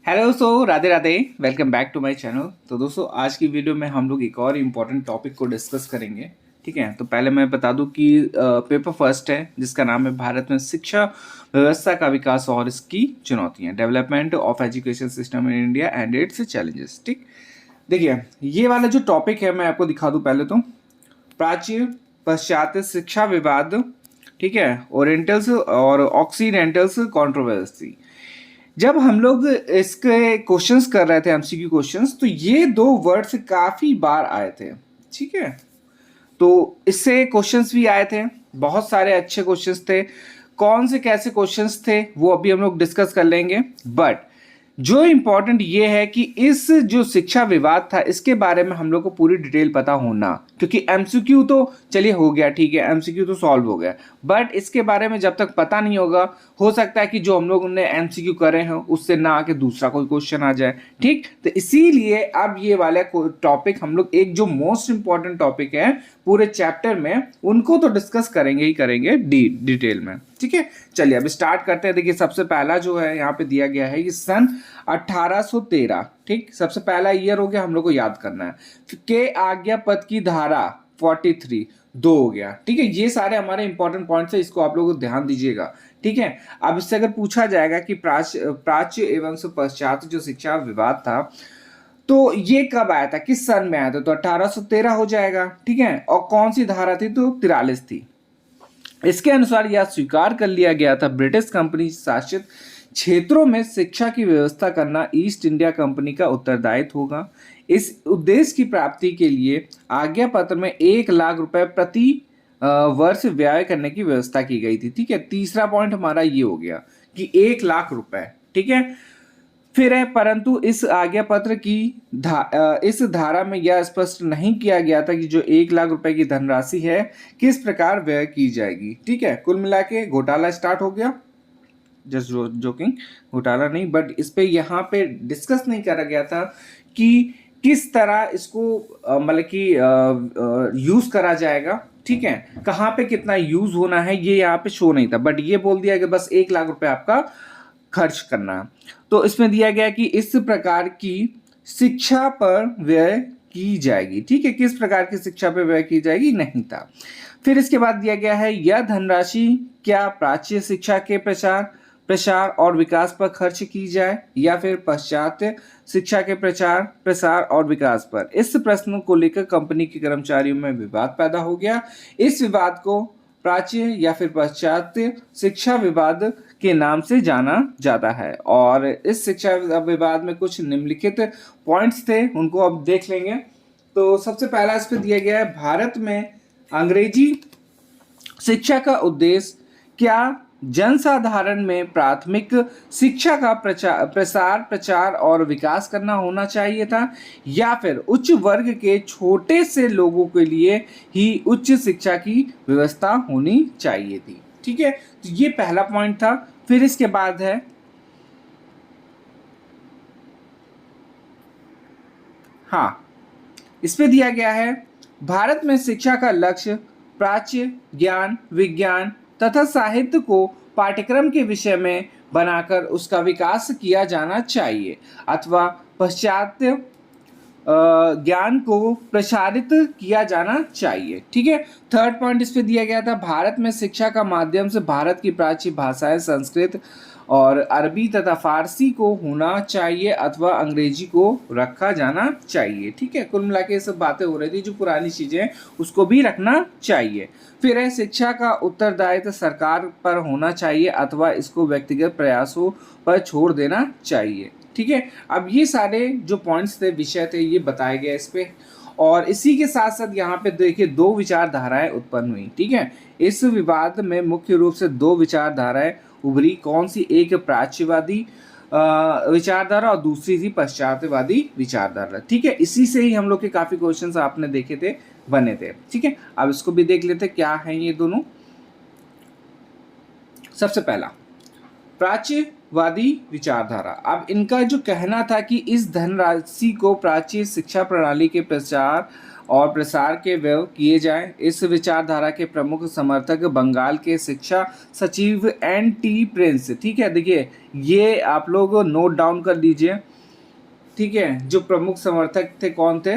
Hello Radhe Radhe. Welcome back to my channel. तो दोस्तों आज की वीडियो में हम लोग एक और इम्पोर्टेंट टॉपिक को डिस्कस करेंगे। ठीक है, तो पहले मैं बता दूं कि पेपर फर्स्ट है जिसका नाम है भारत में शिक्षा व्यवस्था का विकास और इसकी चुनौतियां, development of education system in India and it's challenges. ठीक, देखिए ये वाला जो टॉपिक है मैं आपको दिखा दूं। पहले तो प्राच्य पश्चात शिक्षा विवाद, ठीक है, ओरिएंटल्स और ऑक्सीडेंटल्स कंट्रोवर्सी। जब हम लोग इसके क्वेश्चंस कर रहे थे, एमसीक्यू क्वेश्चंस, तो ये दो वर्ड्स काफी बार आए थे। ठीक है, तो इससे क्वेश्चंस भी आए थे, बहुत सारे अच्छे क्वेश्चंस थे। कौन से कैसे क्वेश्चंस थे वो अभी हम लोग डिस्कस कर लेंगे। बट जो इम्पोर्टेंट ये है कि इस जो शिक्षा विवाद था इसके बारे में हम लोग को पूरी डिटेल पता होना, क्योंकि एमसीक्यू तो चलिए हो गया, ठीक है, एमसीक्यू तो सॉल्व हो गया, बट इसके बारे में जब तक पता नहीं होगा, हो सकता है कि जो हम लोग ने एमसीक्यू करे हैं उससे ना आके दूसरा कोई क्वेश्चन आ जाए। ठीक, तो इसीलिए अब ये वाला टॉपिक हम लोग, एक जो मोस्ट इंपॉर्टेंट टॉपिक है पूरे चैप्टर में, उनको तो डिस्कस करेंगे ही करेंगे डिटेल में। ठीक है, चलिए अब स्टार्ट करते हैं। देखिए सबसे पहला जो है यहाँ पे दिया गया है कि सन 1813। ठीक, सबसे पहला ईयर हो गया, हम लोग को याद करना है। के आज्ञा पद की धारा 43 दो हो गया। ठीक है, ये सारे हमारे इंपॉर्टेंट पॉइंट्स है, इसको आप लोग ध्यान दीजिएगा। ठीक है, अब इससे अगर पूछा जाएगा कि प्राच्य एवं पश्चात जो शिक्षा विवाद था, तो ये कब आया था, किस सन में आया था, तो 1813 हो जाएगा। ठीक है, और कौन सी धारा थी, तो 43 थी। इसके अनुसार यह स्वीकार कर लिया गया था ब्रिटिश कंपनी शासित क्षेत्रों में शिक्षा की व्यवस्था करना ईस्ट इंडिया कंपनी का उत्तरदायित्व होगा। इस उद्देश्य की प्राप्ति के लिए आज्ञा पत्र में 1 लाख रुपए प्रति वर्ष व्यय करने की व्यवस्था की गई थी। ठीक है, तीसरा पॉइंट हमारा ये हो गया कि 1 लाख रुपए। ठीक है, फिर है, परंतु इस आज्ञा पत्र की इस धारा में यह स्पष्ट नहीं किया गया था कि जो 1 लाख रुपए की धनराशि है किस प्रकार व्यय की जाएगी। ठीक है, कुल मिला के घोटाला स्टार्ट हो गया। जस्ट जोकिंग, घोटाला नहीं, बट इस पे यहाँ पे डिस्कस नहीं करा गया था कि किस तरह इसको मतलब कि यूज करा जाएगा। ठीक है, कहाँ पे कितना यूज होना है ये यहाँ पे शो नहीं था, बट ये बोल दिया कि बस 1 लाख रुपए आपका खर्च करना। तो इसमें दिया गया कि इस प्रकार की शिक्षा पर व्यय की जाएगी। ठीक है, किस प्रकार की शिक्षा पर व्यय की जाएगी नहीं था। फिर इसके बाद दिया गया है, यह धनराशि क्या प्राच्य शिक्षा के प्रसार और विकास पर खर्च की जाए या फिर पश्चात्य शिक्षा के प्रसार और विकास पर। इस प्रश्न को लेकर कंपनी के कर्मचारियों में विवाद पैदा हो गया। इस विवाद को प्राच्य या फिर पश्चात्य शिक्षा विवाद के नाम से जाना जाता है। और इस शिक्षा विवाद में कुछ निम्नलिखित पॉइंट्स थे, उनको अब देख लेंगे। तो सबसे पहला इस पे दिया गया है, भारत में अंग्रेजी शिक्षा का उद्देश्य क्या जनसाधारण में प्राथमिक शिक्षा का प्रचार और विकास करना होना चाहिए था, या फिर उच्च वर्ग के छोटे से लोगों के लिए ही उच्च शिक्षा की व्यवस्था होनी चाहिए थी। ठीक है, तो ये पहला पॉइंट था। फिर इसके बाद है, हाँ, इस पे दिया गया है, भारत में शिक्षा का लक्ष्य प्राच्य ज्ञान विज्ञान तथा साहित्य को पाठ्यक्रम के विषय में बनाकर उसका विकास किया जाना चाहिए अथवा पाश्चात्य ज्ञान को प्रसारित किया जाना चाहिए। ठीक है, थर्ड पॉइंट इस पे दिया गया था, भारत में शिक्षा का माध्यम से भारत की प्राचीन भाषाएं संस्कृत और अरबी तथा फारसी को होना चाहिए अथवा अंग्रेजी को रखा जाना चाहिए। ठीक है, कुल मिला के ये सब बातें हो रही थी, जो पुरानी चीजें हैं उसको भी रखना चाहिए। फिर है, शिक्षा का उत्तरदायित्व सरकार पर होना चाहिए अथवा इसको व्यक्तिगत प्रयासों पर छोड़ देना चाहिए। ठीक है, अब ये सारे जो पॉइंट्स थे, विषय थे, ये बताए गए इस पे। और इसी के साथ साथ यहाँ पे देखिए दो विचारधाराएं उत्पन्न हुई। ठीक है, इस विवाद में मुख्य रूप से दो विचारधाराएं उभरी। कौन सी, एक प्राच्यवादी विचारधारा और दूसरी थी पश्चात्यवादी विचारधारा। ठीक है, इसी से ही हम लोग के काफी क्वेश्चंस आपने देखे थे, बने थे। ठीक है, अब इसको भी देख लेते क्या है ये दोनों। सबसे पहला, प्राच्य वादी विचारधारा। अब इनका जो कहना था कि इस धनराशि को प्राचीन शिक्षा प्रणाली के प्रचार और प्रसार के व्यय किए जाए। इस विचारधारा के प्रमुख समर्थक बंगाल के शिक्षा सचिव N.T. प्रिंस, ठीक है, देखिए ये आप लोग नोट डाउन कर लीजिए, ठीक है। जो प्रमुख समर्थक थे कौन थे?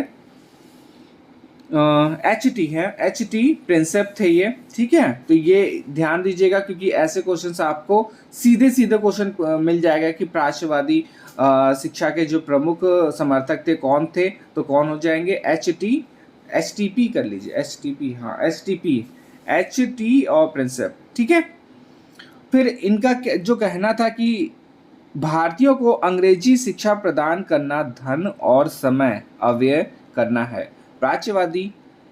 H.T. है, H.T. प्रिंसेप थे ये, ठीक है। तो ये ध्यान दीजिएगा क्योंकि ऐसे क्वेश्चंस आपको सीधे सीधे क्वेश्चन मिल जाएगा कि प्राच्यवादी शिक्षा के जो प्रमुख समर्थक थे कौन थे, तो कौन हो जाएंगे? H.T. कर लीजिए, H.T.P. हाँ, H.T. और प्रिंसेप, ठीक है। फिर इनका जो कहना था कि भारतीयों को अंग्रेजी शिक्षा प्रदान करना धन और समय अव्यय करना है। प्राच्यवादी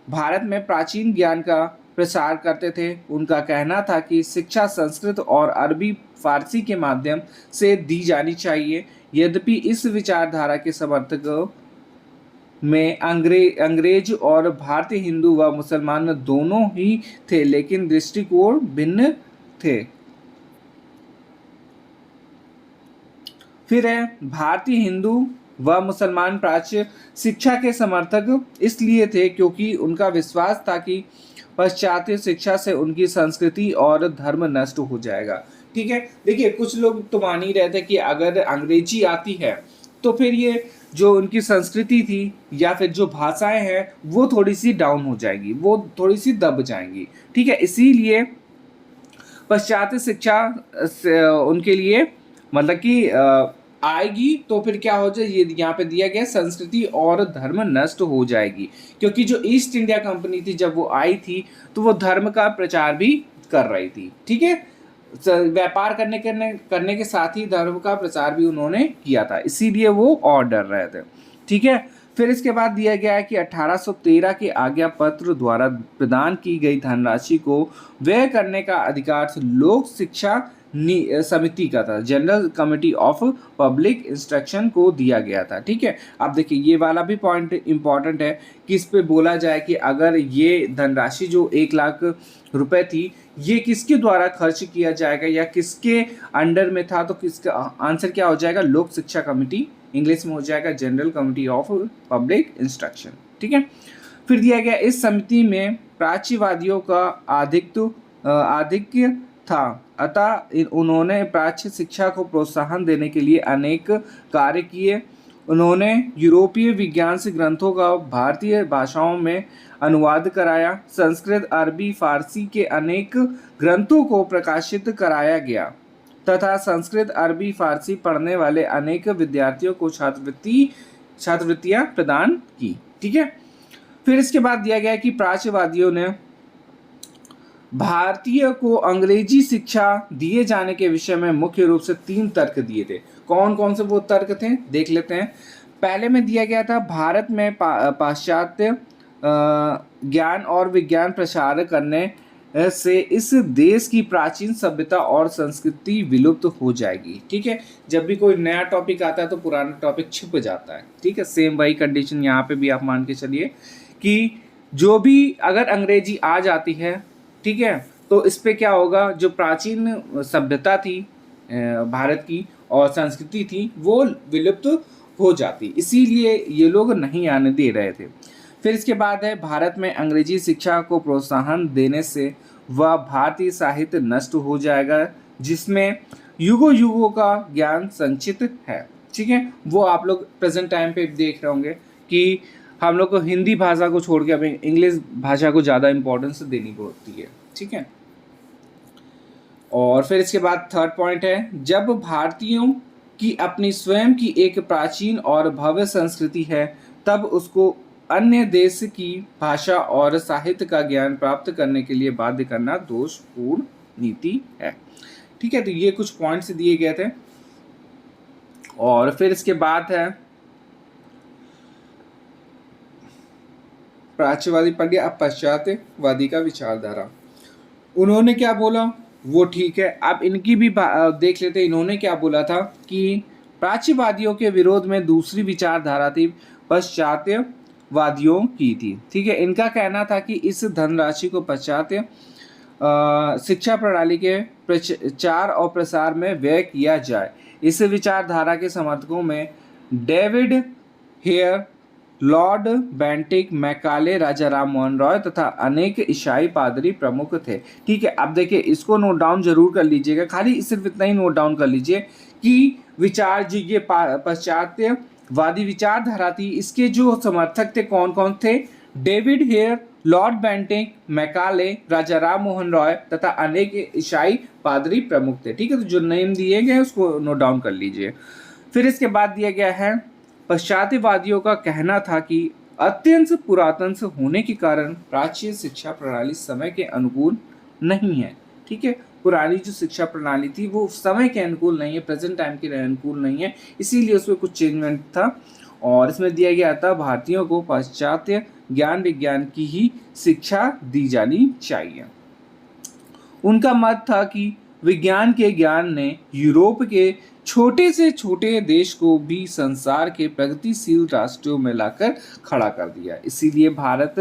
भारत में प्राचीन ज्ञान का प्रसार करते थे। उनका कहना था कि शिक्षा संस्कृत और अरबी फारसी के माध्यम से दी जानी चाहिए। यद्यपि इस विचारधारा के समर्थकों में अंग्रेज और भारतीय हिंदू व मुसलमान दोनों ही थे, लेकिन दृष्टिकोण भिन्न थे। फिर है भारतीय हिंदू व मुसलमान प्राच्य शिक्षा के समर्थक इसलिए थे क्योंकि उनका विश्वास था कि पाश्चात्य शिक्षा से उनकी संस्कृति और धर्म नष्ट हो जाएगा, ठीक है। देखिए कुछ लोग तो मान ही रहे थे कि अगर अंग्रेजी आती है तो फिर ये जो उनकी संस्कृति थी या फिर जो भाषाएं हैं वो थोड़ी सी डाउन हो जाएगी, वो थोड़ी सी दब जाएंगी, ठीक है। इसीलिए पाश्चात्य शिक्षा उनके लिए मतलब कि आएगी तो फिर क्या हो जाए, ये यहाँ पे दिया गया संस्कृति और धर्म नष्ट हो जाएगी। क्योंकि जो ईस्ट इंडिया कंपनी थी जब वो आई थी तो वो धर्म का प्रचार भी कर रही थी, ठीक है। व्यापार करने के साथ ही धर्म का प्रचार भी उन्होंने किया था, इसीलिए वो और डर रहे थे, ठीक है। फिर इसके बाद दिया गया है कि 1813 के आज्ञा पत्र द्वारा प्रदान की गई धनराशि को व्यय करने का अधिकार लोक शिक्षा समिति का था, general committee of public instruction को दिया गया था, ठीक है। अब देखिए ये वाला भी पॉइंट इंपॉर्टेंट है कि इस पे बोला जाए कि अगर ये धनराशि जो 1,00,000 रुपए थी ये किसके द्वारा खर्च किया जाएगा या किसके अंडर में था, तो किसका आंसर क्या हो जाएगा? लोक शिक्षा कमेटी, इंग्लिश में हो जाएगा general committee of public instruction, ठीक है। फिर दिया गया इस समिति में प्राच्यवादियों का आधिक्य था, अतः उन्होंने प्राच्य शिक्षा को प्रोत्साहन देने के लिए अनेक कार्य किए। उन्होंने यूरोपीय विज्ञान से ग्रंथों का भारतीय भाषाओं में अनुवाद कराया। संस्कृत, अरबी, फारसी के अनेक ग्रंथों को प्रकाशित कराया गया तथा संस्कृत, अरबी, फारसी पढ़ने वाले अनेक विद्यार्थियों को छात्रवृत्तियां प्रदान की, ठीक है। फिर इसके बाद दिया गया कि प्राच्यवादियों ने भारतीय को अंग्रेजी शिक्षा दिए जाने के विषय में मुख्य रूप से 3 तर्क दिए थे। कौन कौन से वो तर्क थे देख लेते हैं। पहले में दिया गया था भारत में पाश्चात्य ज्ञान और विज्ञान प्रसार करने से इस देश की प्राचीन सभ्यता और संस्कृति विलुप्त हो जाएगी, ठीक है। जब भी कोई नया टॉपिक आता है तो पुराना टॉपिक छिप जाता है, ठीक है। सेम वही कंडीशन यहाँ पे भी आप मान के चलिए कि जो भी अगर अंग्रेजी आ जाती है, ठीक है, तो इस पे क्या होगा, जो प्राचीन सभ्यता थी भारत की और संस्कृति थी वो विलुप्त हो जाती, इसीलिए ये लोग नहीं आने दे रहे थे। फिर इसके बाद है भारत में अंग्रेजी शिक्षा को प्रोत्साहन देने से वह भारतीय साहित्य नष्ट हो जाएगा जिसमें युगों युगों का ज्ञान संचित है, ठीक है। वो आप लोग प्रेजेंट टाइम पे देख रहे होंगे कि हम लोग को हिंदी भाषा को छोड़ के अभी इंग्लिश भाषा को ज़्यादा इम्पोर्टेंस देनी पड़ती है, ठीक है। और फिर इसके बाद थर्ड पॉइंट है, जब भारतीयों की अपनी स्वयं की एक प्राचीन और भव्य संस्कृति है तब उसको अन्य देश की भाषा और साहित्य का ज्ञान प्राप्त करने के लिए बाध्य करना दोषपूर्ण नीति है, ठीक है। तो ये कुछ पॉइंट्स दिए गए थे। और फिर इसके बाद है प्राच्यवादी पढ़ गया, अब पाश्चात्यवादी का विचारधारा। उन्होंने क्या बोला वो ठीक है, अब इनकी भी देख लेते हैं। इन्होंने क्या बोला था कि प्राच्यवादियों के विरोध में दूसरी विचारधारा थी पाश्चात्यवादियों की थी, ठीक है। इनका कहना था कि इस धनराशि को पाश्चात्य शिक्षा प्रणाली के प्रचार और प्रसार में व्यय किया जाए। इस विचारधारा के समर्थकों में David Hare, Lord Bentinck, Macaulay, Raja Ram Mohan Roy तथा अनेक ईसाई पादरी प्रमुख थे। ठीक है, अब देखिए इसको नोट डाउन जरूर कर लीजिएगा, खाली सिर्फ इतना ही नोट डाउन कर लीजिए कि विचार जी ये पाश्चात्यवादी विचारधारा थी, इसके जो समर्थक थे कौन कौन थे? David Hare, Lord Bentinck, Macaulay, Raja Ram Mohan Roy तथा अनेक ईसाई पादरी प्रमुख थे। ठीक है, तो जो नेम दिए गए उसको नोट डाउन कर लीजिए। फिर इसके बाद दिया गया है, पाश्चात्यवादियों का कहना था कि अत्यंत पुरातन से होने के कारण प्राचीन शिक्षा प्रणाली समय के अनुकूल नहीं है। ठीक है, पुरानी जो शिक्षा प्रणाली थी वो समय के अनुकूल नहीं है, प्रेजेंट टाइम के अनुकूल नहीं है, इसीलिए उसमें कुछ चेंजमेंट था। और इसमें दिया गया था भारतीयों को पाश्चात्य ज्ञान विज्ञान की ही शिक्षा दी जानी चाहिए। उनका मत था कि विज्ञान के ज्ञान ने यूरोप के छोटे से छोटे देश को भी संसार के प्रगतिशील राष्ट्रों में लाकर खड़ा कर दिया। इसीलिए भारत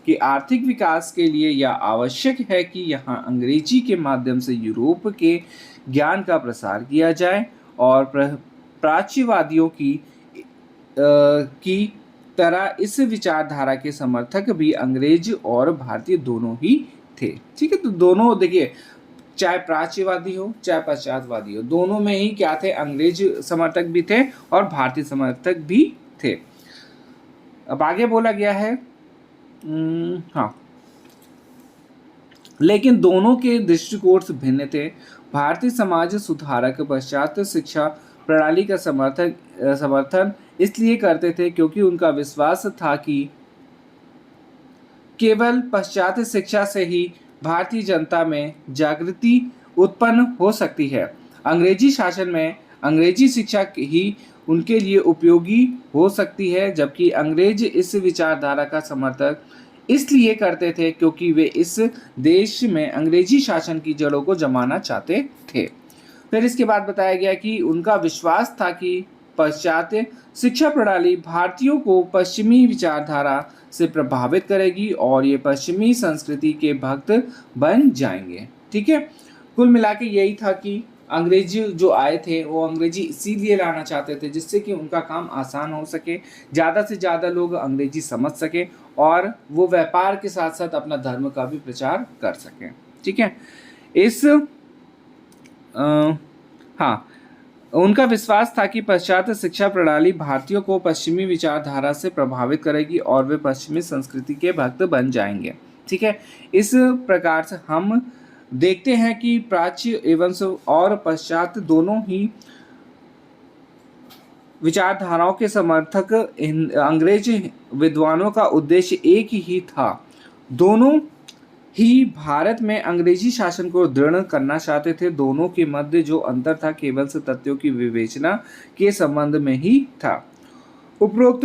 के आर्थिक विकास के लिए यह आवश्यक है कि यहाँ अंग्रेजी के माध्यम से यूरोप के ज्ञान का प्रसार किया जाए। और प्राच्यवादियों की तरह इस विचारधारा के समर्थक भी अंग्रेज और भारतीय दोनों ही थे। ठीक है, तो दोनों देखिए, चाहे प्राच्यवादी हो चाहे पश्चातवादी हो, दोनों में ही क्या थे? अंग्रेज समर्थक भी थे और भारतीय समर्थक भी थे। अब आगे बोला गया है, हाँ, लेकिन दोनों के दृष्टिकोण से भिन्न थे। भारतीय समाज सुधारक पाश्चात्य शिक्षा प्रणाली का समर्थन इसलिए करते थे क्योंकि उनका विश्वास था कि केवल पाश्चात्य शिक्षा से ही भारतीय जनता में जागृति उत्पन्न हो सकती है। अंग्रेजी शासन में अंग्रेजी शिक्षा ही उनके लिए उपयोगी हो सकती है, जबकि अंग्रेज इस विचारधारा का समर्थन इसलिए करते थे क्योंकि वे इस देश में अंग्रेजी शासन की जड़ों को जमाना चाहते थे। फिर इसके बाद बताया गया कि उनका विश्वास था कि पाश्चात्य शिक्षा प्रणाली भारतीयों को पश्चिमी विचारधारा से प्रभावित करेगी और ये पश्चिमी संस्कृति के भक्त बन जाएंगे। ठीक है, कुल मिला के यही था कि अंग्रेजी जो आए थे वो अंग्रेजी इसीलिए लाना चाहते थे जिससे कि उनका काम आसान हो सके, ज़्यादा से ज़्यादा लोग अंग्रेजी समझ सके और वो व्यापार के साथ साथ अपना धर्म का भी प्रचार कर सकें। ठीक है, हाँ, उनका विश्वास था कि पाश्चात्य शिक्षा प्रणाली भारतीयों को पश्चिमी विचारधारा से प्रभावित करेगी और वे पश्चिमी संस्कृति के भक्त बन जाएंगे। ठीक है, इस प्रकार से हम देखते हैं कि प्राच्य एवं और पाश्चात्य दोनों ही विचारधाराओं के समर्थक अंग्रेज विद्वानों का उद्देश्य एक ही था। दोनों ही भारत में अंग्रेजी शासन को दृढ़ करना चाहते थे। दोनों के मध्य जो अंतर था केवल से तथ्यों की विवेचना के संबंध में ही था। उपरोक्त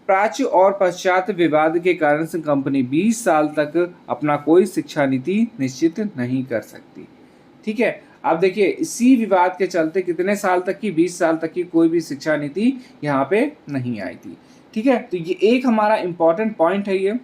प्राच्य और पाश्चात्य विवाद के कारण से कंपनी 20 साल तक अपना कोई शिक्षा नीति निश्चित नहीं कर सकती। ठीक है, अब देखिए इसी विवाद के चलते कितने साल तक की, 20 साल तक की कोई भी शिक्षा नीति यहाँ पे नहीं आई थी। ठीक है, तो ये एक हमारा इंपॉर्टेंट पॉइंट है, ये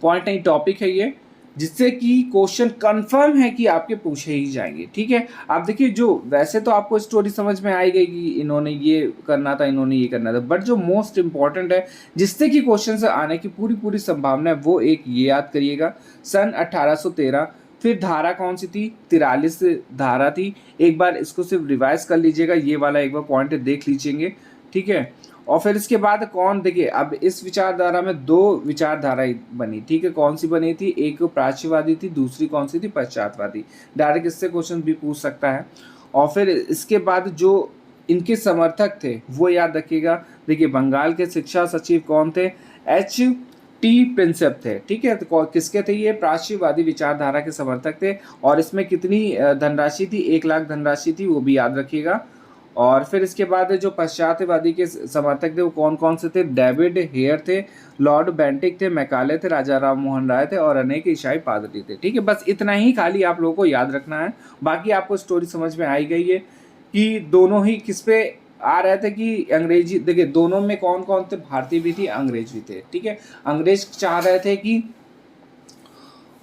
पॉइंट नहीं टॉपिक है ये, जिससे कि क्वेश्चन कंफर्म है कि आपके पूछे ही जाएंगे। ठीक है, आप देखिए जो वैसे तो आपको स्टोरी समझ में आई गई कि इन्होंने ये करना था, इन्होंने ये करना था, बट जो मोस्ट इंपॉर्टेंट है जिससे कि क्वेश्चन से आने की पूरी संभावना है वो एक ये याद करिएगा, सन 1813। फिर धारा कौन सी थी? 43 धारा थी। एक बार इसको सिर्फ रिवाइज कर लीजिएगा, ये वाला एक बार पॉइंट देख लीजिएंगे। ठीक है, और फिर इसके बाद कौन, देखिए अब इस विचारधारा में 2 विचारधाराएं बनी। ठीक है, कौन सी बनी थी? एक प्राच्यवादी थी, दूसरी कौन सी थी? पश्चातवादी। डायरेक्ट इससे क्वेश्चन भी पूछ सकता है। और फिर इसके बाद जो इनके समर्थक थे वो याद रखिएगा। देखिए बंगाल के शिक्षा सचिव कौन थे? H.T. प्रिंसेप थे। ठीक है, तो किसके थे ये? प्राच्यवादी विचारधारा के समर्थक थे। और इसमें कितनी धनराशि थी? 1 लाख धनराशि थी, वो भी याद रखिएगा। और फिर इसके बाद जो पाश्चात्यवादी के समर्थक थे वो कौन कौन से थे? डेविड हेयर थे, लॉर्ड बेंटिक थे, मैकाले थे, राजा राम मोहन राय थे और अनेक ईसाई पादरी थे। ठीक है, बस इतना ही खाली आप लोगों को याद रखना है। बाकी आपको स्टोरी समझ में आई गई है कि दोनों ही किस पे आ रहे थे कि अंग्रेजी। देखिए दोनों में कौन कौन थे? भारतीय भी थी, अंग्रेज भी थे। ठीक है, अंग्रेज चाह रहे थे कि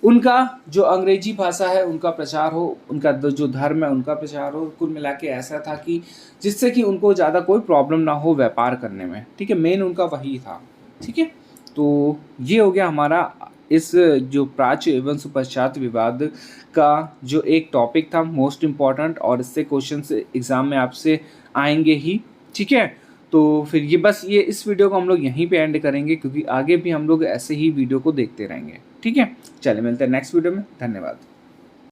उनका जो अंग्रेजी भाषा है उनका प्रचार हो, उनका जो धर्म है उनका प्रचार हो। कुल मिला के ऐसा था कि जिससे कि उनको ज़्यादा कोई प्रॉब्लम ना हो व्यापार करने में, ठीक है, मेन उनका वही था, ठीक है। तो ये हो गया हमारा इस जो प्राच्य एवं सुपश्चात विवाद का जो एक टॉपिक था मोस्ट इम्पॉर्टेंट, और इससे क्वेश्चन एग्जाम में आपसे आएंगे ही, ठीक है। तो फिर ये बस ये इस वीडियो को हम लोग यहीं पे एंड करेंगे, क्योंकि आगे भी हम लोग ऐसे ही वीडियो को देखते रहेंगे, ठीक है। चलिए मिलते हैं नेक्स्ट वीडियो में, धन्यवाद।